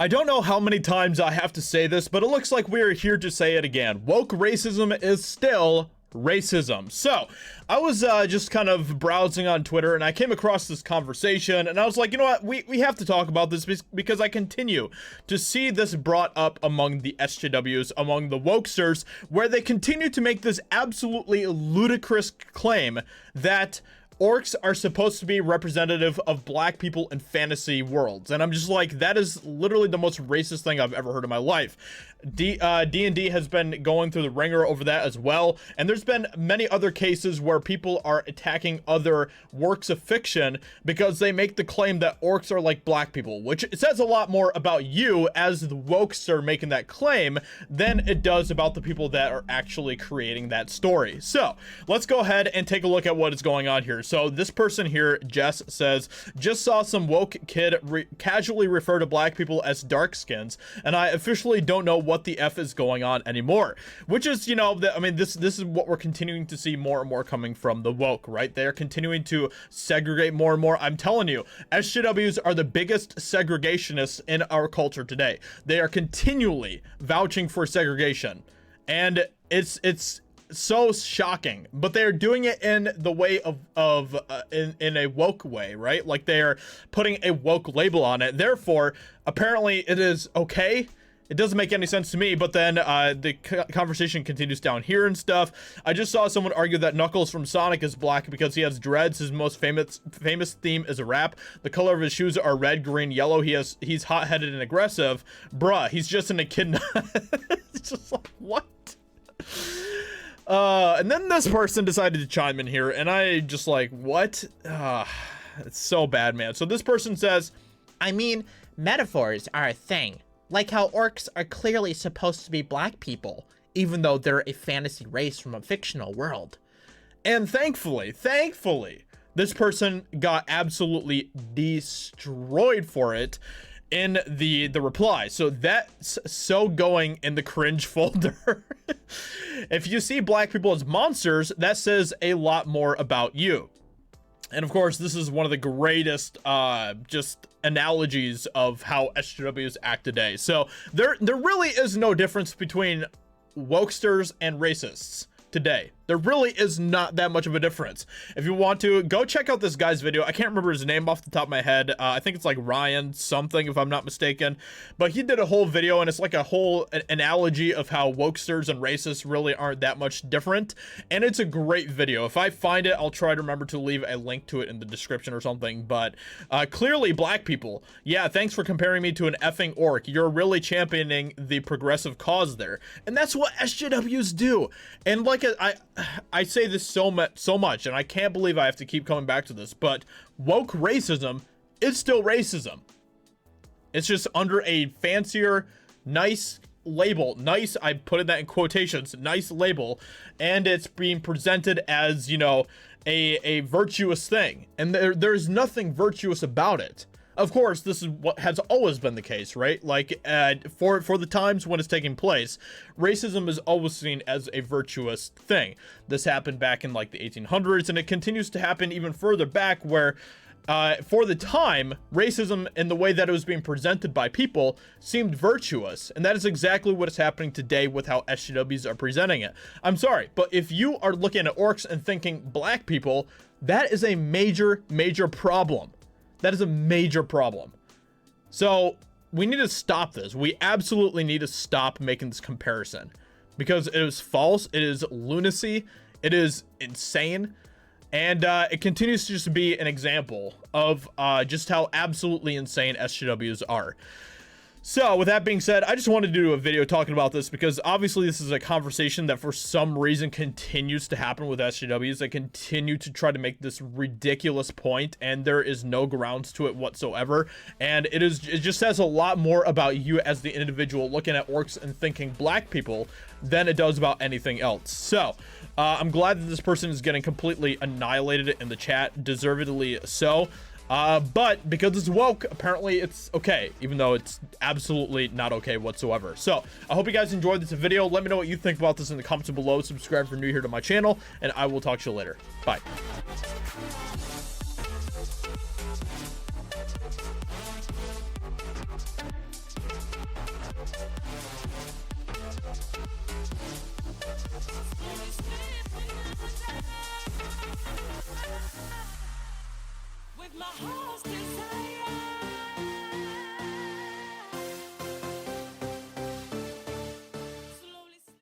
I don't know how many times I have to say this, but it looks like we're here to say it again. Woke racism is still racism. So I was just kind of browsing on Twitter and I came across this conversation and I was like, you know what, we have to talk about this because I continue to see this brought up among the SJWs, among the wokesters, where they continue to make this absolutely ludicrous claim that orcs are supposed to be representative of black people in fantasy worlds. And I'm just like, that is literally the most racist thing I've ever heard in my life. D&D has been going through the ringer over that as well. And there's been many other cases where people are attacking other works of fiction because they make the claim that orcs are like black people, which says a lot more about you as the wokester making that claim than it does about the people that are actually creating that story. So let's go ahead and take a look at what is going on here. So this person here, Jess, says, just saw some woke kid casually refer to black people as dark skins, and I officially don't know what the F is going on anymore. Which is, you know, I mean, this is what we're continuing to see more and more coming from the woke, right? They're continuing to segregate more and more. I'm telling you, SJWs are the biggest segregationists in our culture today. They are continually vouching for segregation, and it's so shocking, but they're doing it in the way in a woke way, right? Like they're putting a woke label on it. Therefore, apparently it is okay. It doesn't make any sense to me, but then the conversation continues down here and stuff. I just saw someone argue that Knuckles from Sonic is black because he has dreads. His most famous theme is a rap. The color of his shoes are red, green, yellow. He's hot-headed and aggressive. Bruh, he's just an echidna. It's just like, what? And then this person decided to chime in here, and I just like, what? It's so bad, man. So this person says, I mean, metaphors are a thing. Like how orcs are clearly supposed to be black people, even though they're a fantasy race from a fictional world. And thankfully, this person got absolutely destroyed for it in the reply. So that's so going in the cringe folder. If you see black people as monsters, that says a lot more about you. And of course, this is one of the greatest just analogies of how SJWs act today. So there really is no difference between wokesters and racists today. There really is not that much of a difference. If you want to, go check out this guy's video. I can't remember his name off the top of my head. I think it's like Ryan something, if I'm not mistaken. But he did a whole video, and it's like a whole analogy of how wokesters and racists really aren't that much different. And it's a great video. If I find it, I'll try to remember to leave a link to it in the description or something. But clearly, black people, yeah, thanks for comparing me to an effing orc. You're really championing the progressive cause there. And that's what SJWs do. And like I say this so much, and I can't believe I have to keep coming back to this, but woke racism is still racism. It's just under a fancier, nice label. Nice, I put that in quotations, nice label, and it's being presented as, you know, a virtuous thing. And there's nothing virtuous about it. Of course, this is what has always been the case, right? Like, for the times when it's taking place, racism is always seen as a virtuous thing. This happened back in, like, the 1800s, and it continues to happen even further back where, for the time, racism in the way that it was being presented by people seemed virtuous. And that is exactly what is happening today with how SJWs are presenting it. I'm sorry, but if you are looking at orcs and thinking black people, that is a major, major problem. That is a major problem. So we need to stop this. We absolutely need to stop making this comparison because it is false. It is lunacy. It is insane. And it continues to just be an example of just how absolutely insane SJWs are. So with that being said, I just wanted to do a video talking about this because obviously this is a conversation that for some reason continues to happen with SJWs. They continue to try to make this ridiculous point, and there is no grounds to it whatsoever. And it just says a lot more about you as the individual looking at orcs and thinking black people than it does about anything else. So I'm glad that this person is getting completely annihilated in the chat, deservedly so. But because it's woke, apparently it's okay, even though it's absolutely not okay whatsoever. So I hope you guys enjoyed this video. Let me know what you think about this in the comments below. Subscribe if you're new here to my channel, and I will talk to you later. Bye. ha!